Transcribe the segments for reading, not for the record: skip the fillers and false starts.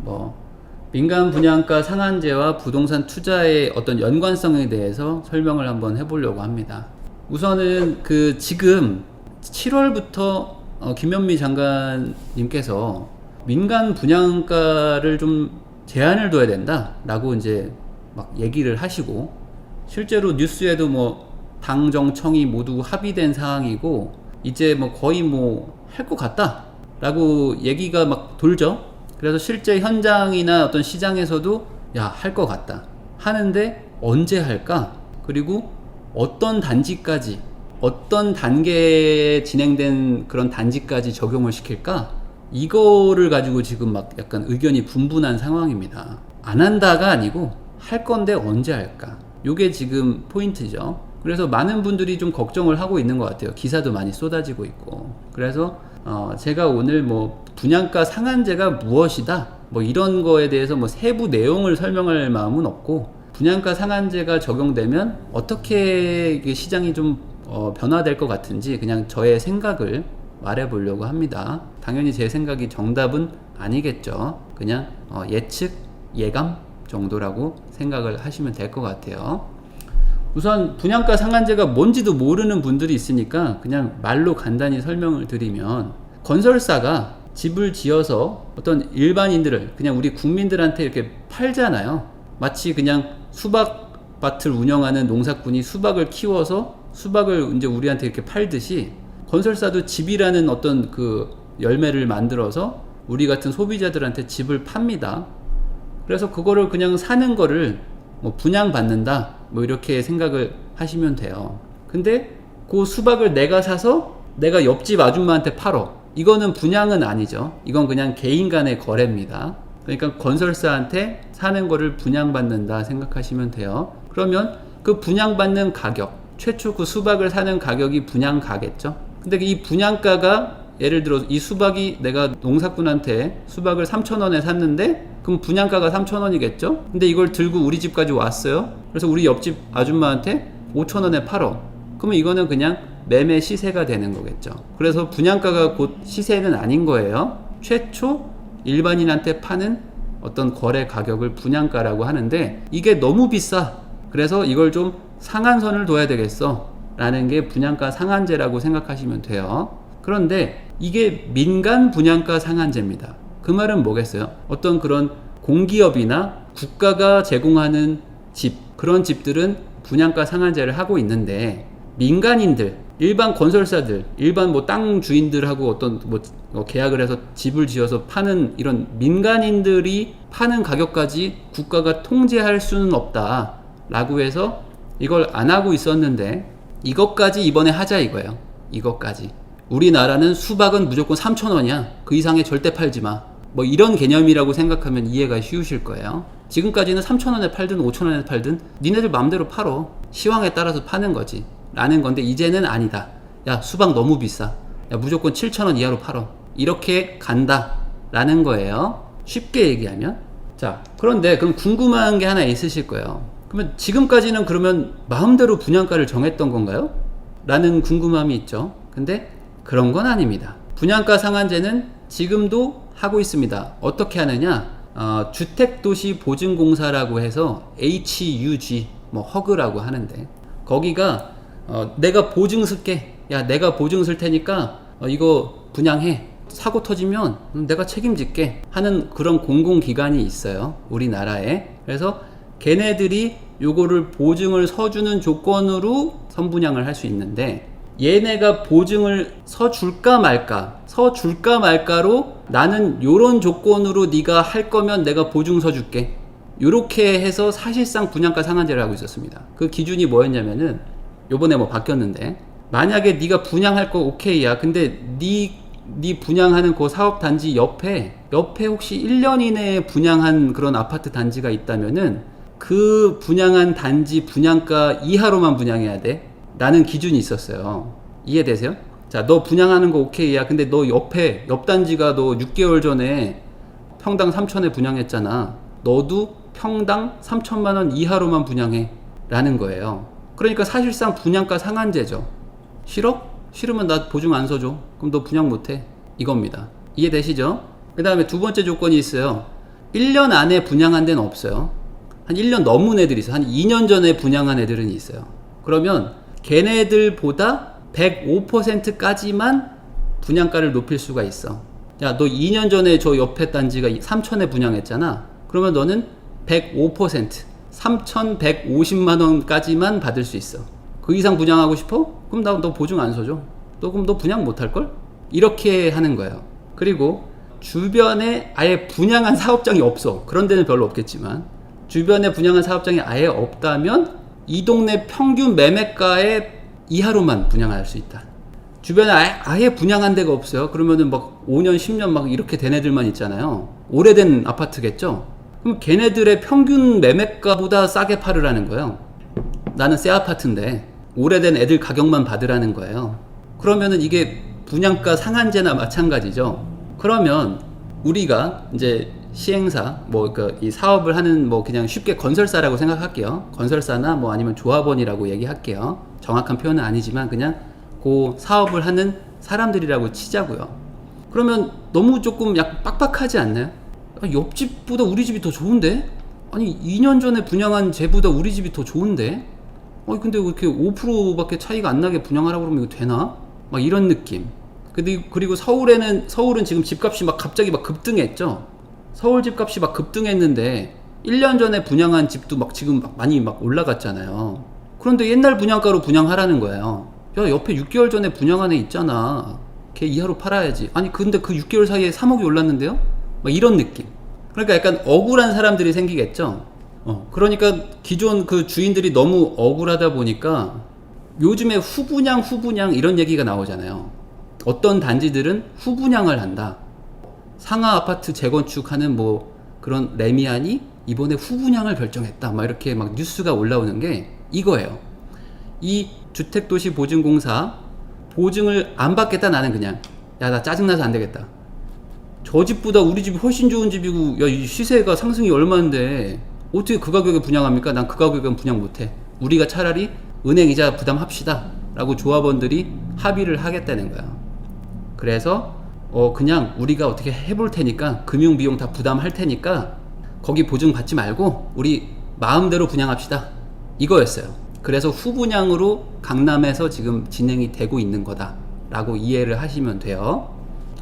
뭐 민간 분양가 상한제와 부동산 투자의 어떤 연관성에 대해서 설명을 한번 해보려고 합니다. 우선은 그 지금 7월부터 김현미 장관님께서 민간 분양가를 좀 제한을 둬야 된다 라고 이제 막 얘기를 하시고, 실제로 뉴스에도 뭐 당정청이 모두 합의된 사항이고 이제 뭐 거의 뭐 할 것 같다 라고 얘기가 막 돌죠. 그래서 실제 현장이나 어떤 시장에서도 야, 할 것 같다 하는데 언제 할까? 그리고 어떤 단지까지, 어떤 단계에 진행된 그런 단지까지 적용을 시킬까? 이거를 가지고 지금 막 약간 의견이 분분한 상황입니다. 안 한다가 아니고 할 건데 언제 할까? 요게 지금 포인트죠. 그래서 많은 분들이 좀 걱정을 하고 있는 것 같아요. 기사도 많이 쏟아지고 있고. 그래서 제가 오늘 뭐 분양가 상한제가 무엇이다 뭐 이런 거에 대해서 뭐 세부 내용을 설명할 마음은 없고, 분양가 상한제가 적용되면 어떻게 시장이 좀 변화될 것 같은지 그냥 저의 생각을 말해 보려고 합니다. 당연히 제 생각이 정답은 아니겠죠. 그냥 예측, 예감 정도라고 생각을 하시면 될 것 같아요. 우선 분양가 상한제가 뭔지도 모르는 분들이 있으니까 그냥 말로 간단히 설명을 드리면, 건설사가 집을 지어서 어떤 일반인들을, 그냥 우리 국민들한테 이렇게 팔잖아요. 마치 그냥 수박밭을 운영하는 농사꾼이 수박을 키워서 수박을 이제 우리한테 이렇게 팔듯이, 건설사도 집이라는 어떤 그 열매를 만들어서 우리 같은 소비자들한테 집을 팝니다. 그래서 그거를 그냥 사는 거를 뭐 분양받는다 뭐 이렇게 생각을 하시면 돼요. 근데 그 수박을 내가 사서 내가 옆집 아줌마한테 팔어. 이거는 분양은 아니죠. 이건 그냥 개인 간의 거래입니다. 그러니까 건설사한테 사는 거를 분양받는다 생각하시면 돼요. 그러면 그 분양받는 가격, 최초 그 수박을 사는 가격이 분양가겠죠. 근데 이 분양가가, 예를 들어 이 수박이 내가 농사꾼한테 수박을 3,000원에 샀는데 그럼 분양가가 3,000원이겠죠. 근데 이걸 들고 우리 집까지 왔어요. 그래서 우리 옆집 아줌마한테 5,000원에 팔어. 그러면 이거는 그냥 매매 시세가 되는 거겠죠. 그래서 분양가가 곧 시세는 아닌 거예요. 최초 일반인한테 파는 어떤 거래 가격을 분양가라고 하는데, 이게 너무 비싸. 그래서 이걸 좀 상한선을 둬야 되겠어 라는 게 분양가 상한제라고 생각하시면 돼요. 그런데 이게 민간 분양가 상한제입니다. 그 말은 뭐겠어요? 어떤 그런 공기업이나 국가가 제공하는 집, 그런 집들은 분양가 상한제를 하고 있는데, 민간인들, 일반 건설사들, 일반 뭐 땅 주인들하고 어떤 뭐 계약을 해서 집을 지어서 파는 이런 민간인들이 파는 가격까지 국가가 통제할 수는 없다 라고 해서 이걸 안 하고 있었는데, 이것까지 이번에 하자 이거예요. 이것까지. 우리나라는 수박은 무조건 3,000원이야. 그 이상에 절대 팔지 마. 뭐 이런 개념이라고 생각하면 이해가 쉬우실 거예요. 지금까지는 3,000원에 팔든 5,000원에 팔든 니네들 마음대로 팔어. 시황에 따라서 파는 거지 라는 건데, 이제는 아니다. 야, 수박 너무 비싸. 야, 무조건 7,000원 이하로 팔어. 이렇게 간다 라는 거예요. 쉽게 얘기하면. 자, 그런데 그럼 궁금한 게 하나 있으실 거예요. 그러면 지금까지는 그러면 마음대로 분양가를 정했던 건가요? 라는 궁금함이 있죠. 근데 그런 건 아닙니다. 분양가 상한제는 지금도 하고 있습니다. 어떻게 하느냐? 주택도시보증공사라고 해서 HUG, 뭐 허그라고 하는데, 거기가 내가 보증 쓸게. 야, 내가 보증 쓸 테니까 이거 분양해. 사고 터지면 내가 책임질게 하는 그런 공공기관이 있어요, 우리나라에. 그래서 걔네들이 요거를 보증을 서주는 조건으로 선분양을 할 수 있는데, 얘네가 보증을 서줄까 말까로 나는 요런 조건으로 네가 할 거면 내가 보증 서줄게, 요렇게 해서 사실상 분양가 상한제를 하고 있었습니다. 그 기준이 뭐였냐면은, 요번에 뭐 바뀌었는데, 만약에 네가 분양할 거 오케이야. 근데 네 분양하는 그 사업단지 옆에 혹시 1년 이내에 분양한 그런 아파트 단지가 있다면은 그 분양한 단지 분양가 이하로만 분양해야 돼 라는 기준이 있었어요. 이해되세요? 자, 너 분양하는 거 오케이야. 근데 너 옆 단지가 너 6개월 전에 평당 3,000에 분양했잖아. 너도 평당 3,000만 원 이하로만 분양해 라는 거예요. 그러니까 사실상 분양가 상한제죠. 싫어? 싫으면 나 보증 안 서줘. 그럼 너 분양 못해. 이겁니다. 이해되시죠? 그 다음에 두 번째 조건이 있어요. 1년 안에 분양한 데는 없어요. 한 1년 넘은 애들이 있어요. 한 2년 전에 분양한 애들은 있어요. 그러면 걔네들보다 105%까지만 분양가를 높일 수가 있어. 야, 너 2년 전에 저 옆에 단지가 3천에 분양했잖아. 그러면 너는 105%, 3,150만 원까지만 받을 수 있어. 그 이상 분양하고 싶어? 그럼 너 보증 안 서줘. 그럼 너 분양 못 할걸? 이렇게 하는 거예요. 그리고 주변에 아예 분양한 사업장이 없어. 그런 데는 별로 없겠지만 주변에 분양한 사업장이 아예 없다면 이 동네 평균 매매가의 이하로만 분양할 수 있다. 주변에 아예 분양한 데가 없어요. 그러면은 막 5년, 10년 막 이렇게 된 애들만 있잖아요. 오래된 아파트겠죠? 그럼 걔네들의 평균 매매가보다 싸게 팔으라는 거예요. 나는 새 아파트인데 오래된 애들 가격만 받으라는 거예요. 그러면은 이게 분양가 상한제나 마찬가지죠. 그러면 우리가 이제 시행사, 이 사업을 하는 그냥 쉽게 건설사라고 생각할게요. 건설사나 아니면 조합원이라고 얘기할게요. 정확한 표현은 아니지만 그냥 그 사업을 하는 사람들이라고 치자고요. 그러면 너무 조금 약간 빡빡하지 않나요? 옆집보다 우리 집이 더 좋은데? 아니 2년 전에 분양한 쟤보다 우리 집이 더 좋은데? 근데 왜 이렇게 5%밖에 차이가 안 나게 분양하라고 그러면 이거 되나? 막 이런 느낌. 그리고 서울은 지금 집값이 갑자기 급등했죠. 서울 집값이 급등했는데 1년 전에 분양한 집도 지금 많이 올라갔잖아요. 그런데 옛날 분양가로 분양하라는 거예요. 야, 옆에 6개월 전에 분양한 애 있잖아. 걔 이하로 팔아야지. 아니 근데 그 6개월 사이에 3억이 올랐는데요? 이런 느낌. 그러니까 약간 억울한 사람들이 생기겠죠. 그러니까 기존 그 주인들이 너무 억울하다 보니까 요즘에 후분양 이런 얘기가 나오잖아요. 어떤 단지들은 후분양을 한다. 상하 아파트 재건축하는 그런 레미안이 이번에 후분양을 결정했다. 이렇게 뉴스가 올라오는 게 이거예요. 이 주택도시보증공사 보증을 안 받겠다. 나는 그냥 나 짜증나서 안 되겠다. 저 집보다 우리 집이 훨씬 좋은 집이고 이 시세가 상승이 얼마인데 어떻게 그 가격에 분양합니까? 난 그 가격은 분양 못해. 우리가 차라리 은행 이자 부담합시다 라고 조합원들이 합의를 하겠다는 거야. 그래서 그냥 우리가 어떻게 해볼 테니까 금융비용 다 부담할 테니까 거기 보증 받지 말고 우리 마음대로 분양합시다 이거였어요. 그래서 후분양으로 강남에서 지금 진행이 되고 있는 거다 라고 이해를 하시면 돼요.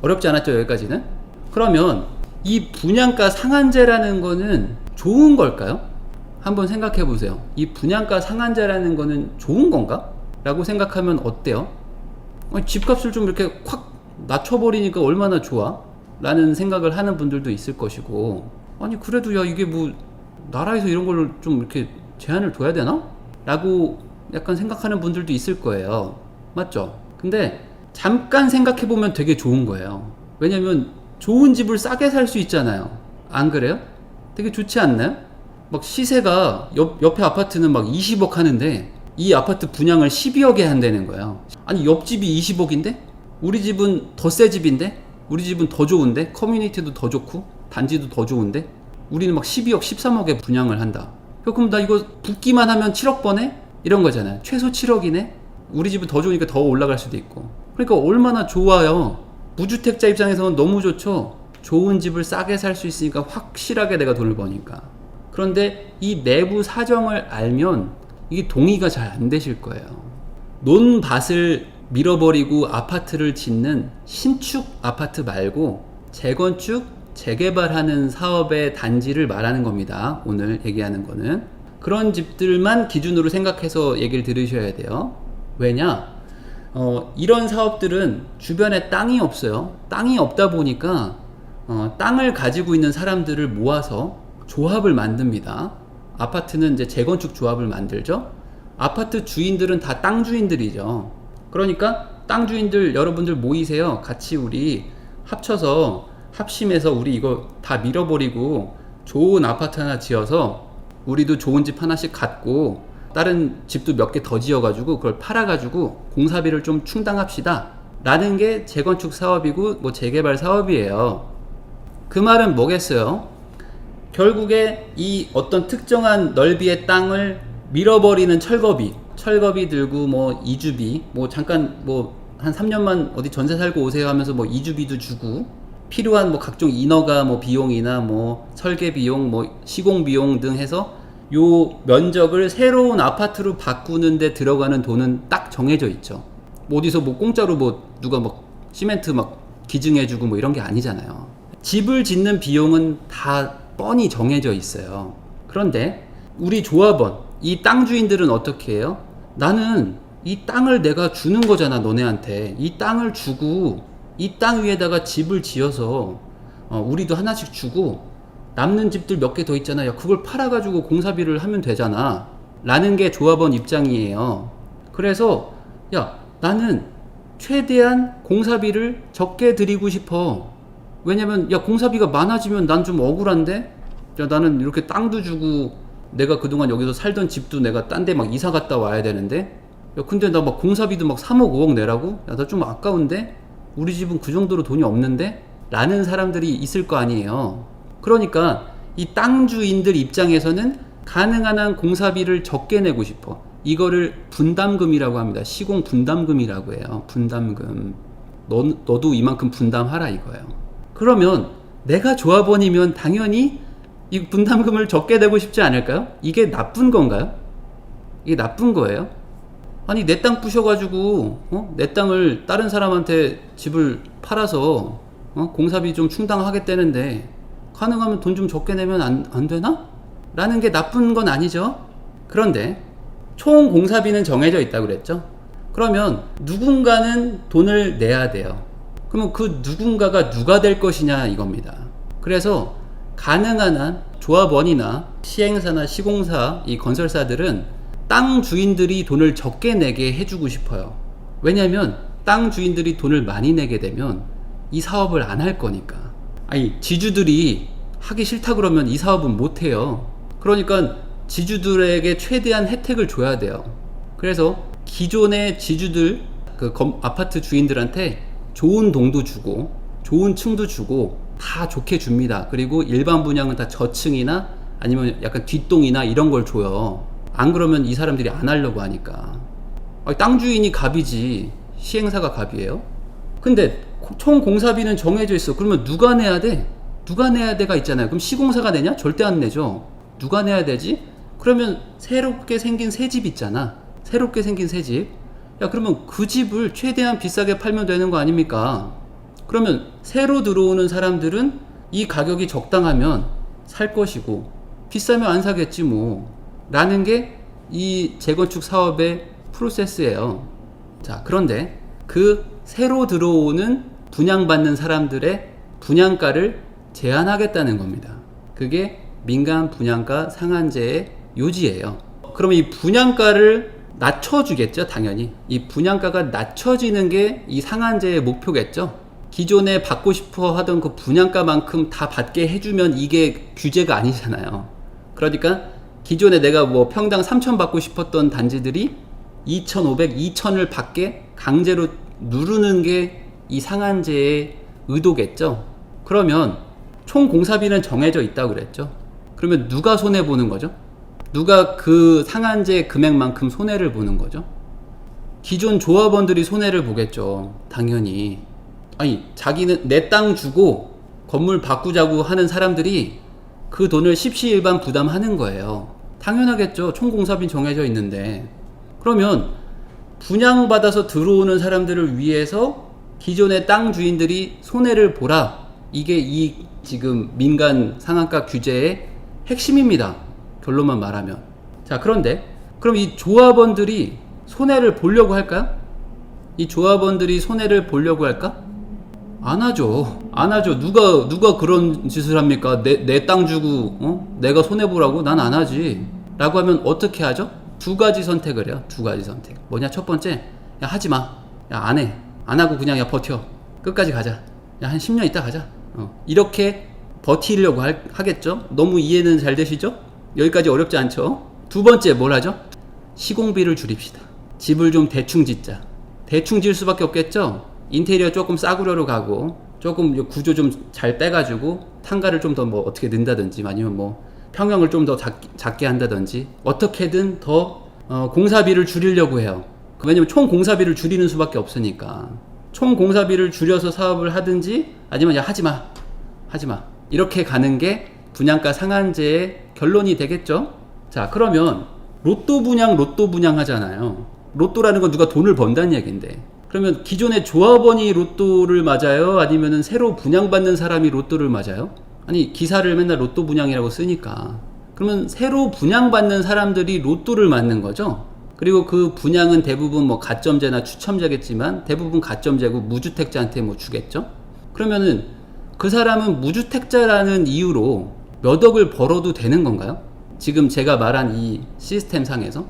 어렵지 않았죠? 여기까지는? 그러면 이 분양가 상한제라는 거는 좋은 걸까요? 한번 생각해 보세요. 이 분양가 상한제라는 거는 좋은 건가? 라고 생각하면 어때요? 집값을 좀 이렇게 확 낮춰버리니까 얼마나 좋아? 라는 생각을 하는 분들도 있을 것이고, 아니 그래도 이게 나라에서 이런 걸 좀 이렇게 제한을 둬야 되나? 라고 약간 생각하는 분들도 있을 거예요. 맞죠? 근데 잠깐 생각해 보면 되게 좋은 거예요. 왜냐면 좋은 집을 싸게 살 수 있잖아요. 안 그래요? 되게 좋지 않나요? 시세가 옆에 아파트는 20억 하는데 이 아파트 분양을 12억에 한다는 거예요. 아니 옆집이 20억인데 우리 집은 더 새 집인데 우리 집은 더 좋은데 커뮤니티도 더 좋고 단지도 더 좋은데 우리는 12억 13억에 분양을 한다. 그럼 나 이거 붙기만 하면 7억 버네? 이런 거잖아요. 최소 7억이네? 우리 집은 더 좋으니까 더 올라갈 수도 있고. 그러니까 얼마나 좋아요. 무주택자 입장에서는 너무 좋죠. 좋은 집을 싸게 살 수 있으니까 확실하게 내가 돈을 버니까. 그런데 이 내부 사정을 알면 이게 동의가 잘 안 되실 거예요. 논밭을 밀어버리고 아파트를 짓는 신축 아파트 말고 재건축, 재개발하는 사업의 단지를 말하는 겁니다. 오늘 얘기하는 거는. 그런 집들만 기준으로 생각해서 얘기를 들으셔야 돼요. 왜냐? 이런 사업들은 주변에 땅이 없어요. 땅이 없다 보니까 땅을 가지고 있는 사람들을 모아서 조합을 만듭니다. 아파트는 이제 재건축 조합을 만들죠. 아파트 주인들은 다 땅 주인들이죠. 그러니까 땅 주인들 여러분들 모이세요. 같이 우리 합심해서 우리 이거 다 밀어버리고 좋은 아파트 하나 지어서 우리도 좋은 집 하나씩 갖고 다른 집도 몇 개 더 지어가지고 그걸 팔아가지고 공사비를 좀 충당합시다 라는 게 재건축 사업이고 재개발 사업이에요. 그 말은 뭐겠어요? 결국에 이 어떤 특정한 넓이의 땅을 밀어버리는 철거비 들고 이주비 잠깐 한 3년만 어디 전세 살고 오세요 하면서 이주비도 주고 필요한 뭐 각종 인허가 뭐 비용이나 뭐 설계 비용, 뭐 시공 비용 등 해서 요 면적을 새로운 아파트로 바꾸는데 들어가는 돈은 딱 정해져 있죠. 뭐 어디서 뭐 공짜로 뭐 누가 막 시멘트 막 기증해주고 뭐 이런 게 아니잖아요. 집을 짓는 비용은 다 뻔히 정해져 있어요. 그런데 우리 조합원, 이 땅 주인들은 어떻게 해요? 나는 이 땅을 내가 주는 거잖아, 너네한테. 이 땅을 주고 이 땅 위에다가 집을 지어서 우리도 하나씩 주고 남는 집들 몇 개 더 있잖아. 야, 그걸 팔아가지고 공사비를 하면 되잖아. 라는 게 조합원 입장이에요. 그래서 야, 나는 최대한 공사비를 적게 드리고 싶어. 왜냐면 야, 공사비가 많아지면 난 좀 억울한데? 야, 나는 이렇게 땅도 주고 내가 그동안 여기서 살던 집도 내가 딴 데 막 이사 갔다 와야 되는데, 야, 근데 나 막 공사비도 막 3억 5억 내라고? 야, 나 좀 아까운데? 우리 집은 그 정도로 돈이 없는데? 라는 사람들이 있을 거 아니에요. 그러니까 이 땅 주인들 입장에서는 가능한 한 공사비를 적게 내고 싶어. 이거를 분담금이라고 합니다. 시공 분담금이라고 해요. 분담금. 너도 이만큼 분담하라 이거예요. 그러면 내가 조합원이면 당연히 이 분담금을 적게 내고 싶지 않을까요? 이게 나쁜 건가요? 이게 나쁜 거예요? 아니, 내 땅 부셔가지고 내 땅을 다른 사람한테 집을 팔아서 공사비 좀 충당하겠다는데 가능하면 돈 좀 적게 내면 안 되나? 라는 게 나쁜 건 아니죠. 그런데 총 공사비는 정해져 있다고 그랬죠. 그러면 누군가는 돈을 내야 돼요. 그러면 그 누군가가 누가 될 것이냐 이겁니다. 그래서 가능한 한 조합원이나 시행사나 시공사, 이 건설사들은 땅 주인들이 돈을 적게 내게 해주고 싶어요. 왜냐면 땅 주인들이 돈을 많이 내게 되면 이 사업을 안 할 거니까. 아니, 지주들이 하기 싫다 그러면 이 사업은 못 해요. 그러니까 지주들에게 최대한 혜택을 줘야 돼요. 그래서 기존의 지주들, 아파트 주인들한테 좋은 동도 주고 좋은 층도 주고 다 좋게 줍니다. 그리고 일반 분양은 다 저층이나 아니면 약간 뒷동이나 이런 걸 줘요. 안 그러면 이 사람들이 안 하려고 하니까. 아니, 땅 주인이 갑이지 시행사가 갑이에요? 근데 총 공사비는 정해져 있어. 그러면 누가 내야 돼? 누가 내야 돼가 있잖아요. 그럼 시공사가 내냐? 절대 안 내죠. 누가 내야 되지? 그러면 새롭게 생긴 새 집 있잖아. 새롭게 생긴 새 집. 야, 그러면 그 집을 최대한 비싸게 팔면 되는 거 아닙니까? 그러면 새로 들어오는 사람들은 이 가격이 적당하면 살 것이고 비싸면 안 사겠지 뭐. 라는 게 이 재건축 사업의 프로세스예요. 자, 그런데 그 새로 들어오는 분양받는 사람들의 분양가를 제한하겠다는 겁니다. 그게 민간 분양가 상한제의 요지예요. 그러면 이 분양가를 낮춰주겠죠, 당연히. 이 분양가가 낮춰지는 게 이 상한제의 목표겠죠. 기존에 받고 싶어 하던 그 분양가만큼 다 받게 해주면 이게 규제가 아니잖아요. 그러니까 기존에 내가 뭐 평당 3,000 받고 싶었던 단지들이 2,500, 2,000을 받게 강제로 누르는 게 이 상한제의 의도겠죠. 그러면 총 공사비는 정해져 있다고 그랬죠. 그러면 누가 손해보는 거죠? 누가 그 상한제 금액만큼 손해를 보는 거죠? 기존 조합원들이 손해를 보겠죠. 당연히. 아니, 자기는 내 땅 주고 건물 바꾸자고 하는 사람들이 그 돈을 십시일반 부담하는 거예요. 당연하겠죠. 총 공사비 정해져 있는데. 그러면 분양받아서 들어오는 사람들을 위해서 기존의 땅 주인들이 손해를 보라. 이게 이 지금 민간 상한가 규제의 핵심입니다. 결론만 말하면. 자, 그런데 그럼 이 조합원들이 손해를 보려고 할까요? 이 조합원들이 손해를 보려고 할까? 안 하죠. 안 하죠. 누가 그런 짓을 합니까? 내 땅 주고 내가 손해 보라고? 난 안 하지. 라고 하면 어떻게 하죠? 두 가지 선택을 해요. 두 가지 선택. 뭐냐? 첫 번째, 야, 하지 마. 야, 안 해. 안 하고 그냥 야, 버텨. 끝까지 가자. 야, 한 10년 있다 가자. 이렇게 버티려고 하겠죠? 너무 이해는 잘 되시죠? 여기까지 어렵지 않죠? 두 번째, 뭘 하죠? 시공비를 줄입시다. 집을 좀 대충 짓자. 대충 지을 수밖에 없겠죠? 인테리어 조금 싸구려로 가고 조금 구조 좀 잘 빼가지고 탄가를 좀 더 뭐 어떻게 넣는다든지 아니면 뭐 평형을 좀 더 작게 한다든지 어떻게든 더 공사비를 줄이려고 해요. 왜냐면 총 공사비를 줄이는 수밖에 없으니까. 총 공사비를 줄여서 사업을 하든지 아니면 야 하지마 이렇게 가는 게 분양가 상한제의 결론이 되겠죠. 자, 그러면 로또 분양 하잖아요. 로또라는 건 누가 돈을 번다는 얘기인데, 그러면 기존의 조합원이 로또를 맞아요? 아니면은 새로 분양받는 사람이 로또를 맞아요? 아니, 기사를 맨날 로또 분양이라고 쓰니까. 그러면 새로 분양받는 사람들이 로또를 맞는 거죠. 그리고 그 분양은 대부분 뭐 가점제나 추첨제겠지만 대부분 가점제고 무주택자한테 뭐 주겠죠. 그러면은 그 사람은 무주택자라는 이유로 몇 억을 벌어도 되는 건가요? 지금 제가 말한 이 시스템 상에서.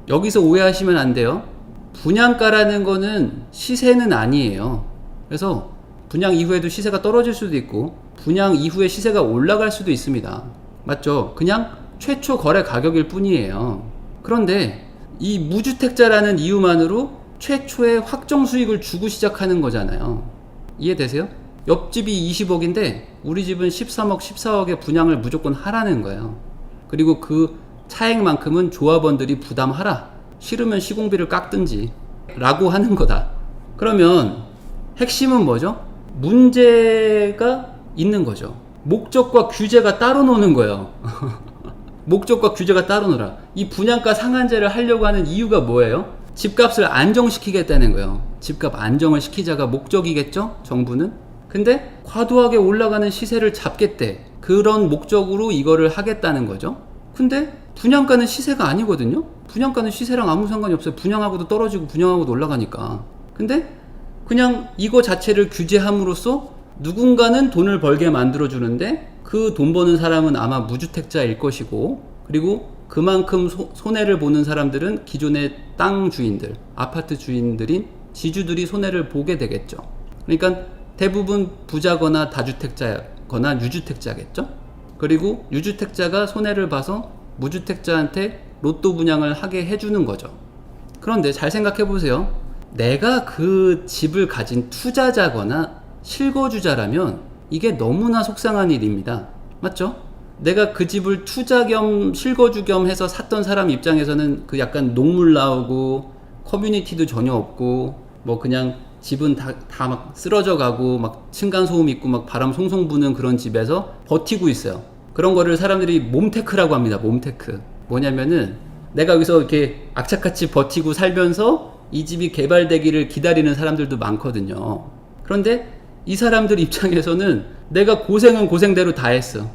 여기서 오해하시면 안 돼요. 분양가라는 거는 시세는 아니에요. 그래서 분양 이후에도 시세가 떨어질 수도 있고 분양 이후에 시세가 올라갈 수도 있습니다. 맞죠? 그냥 최초 거래 가격일 뿐이에요. 그런데 이 무주택자라는 이유만으로 최초의 확정 수익을 주고 시작하는 거잖아요. 이해되세요? 옆집이 20억인데 우리 집은 13억, 14억의 분양을 무조건 하라는 거예요. 그리고 그 차액만큼은 조합원들이 부담하라. 싫으면 시공비를 깎든지 라고 하는 거다. 그러면 핵심은 뭐죠? 문제가 있는 거죠. 목적과 규제가 따로 노는 거예요. 목적과 규제가 따로 놀아. 이 분양가 상한제를 하려고 하는 이유가 뭐예요? 집값을 안정시키겠다는 거예요. 집값 안정을 시키자가 목적이겠죠? 정부는? 근데 과도하게 올라가는 시세를 잡겠대. 그런 목적으로 이거를 하겠다는 거죠. 근데 분양가는 시세가 아니거든요. 분양가는 시세랑 아무 상관이 없어요. 분양하고도 떨어지고 분양하고도 올라가니까. 근데 그냥 이거 자체를 규제함으로써 누군가는 돈을 벌게 만들어주는데 그 돈 버는 사람은 아마 무주택자일 것이고, 그리고 그만큼 손해를 보는 사람들은 기존의 땅 주인들, 아파트 주인들인 지주들이 손해를 보게 되겠죠. 그러니까 대부분 부자거나 다주택자거나 유주택자겠죠. 그리고 유주택자가 손해를 봐서 무주택자한테 로또 분양을 하게 해주는 거죠. 그런데 잘 생각해 보세요. 내가 그 집을 가진 투자자거나 실거주자라면 이게 너무나 속상한 일입니다. 맞죠? 내가 그 집을 투자 겸 실거주 겸 해서 샀던 사람 입장에서는 그 약간 녹물 나오고 커뮤니티도 전혀 없고 뭐 그냥 집은 다 막 쓰러져 가고 막 층간소음 있고 막 바람 송송 부는 그런 집에서 버티고 있어요. 그런 거를 사람들이 몸테크라고 합니다. 몸테크. 뭐냐면은 내가 여기서 이렇게 악착같이 버티고 살면서 이 집이 개발되기를 기다리는 사람들도 많거든요. 그런데 이 사람들 입장에서는 내가 고생은 고생대로 다 했어.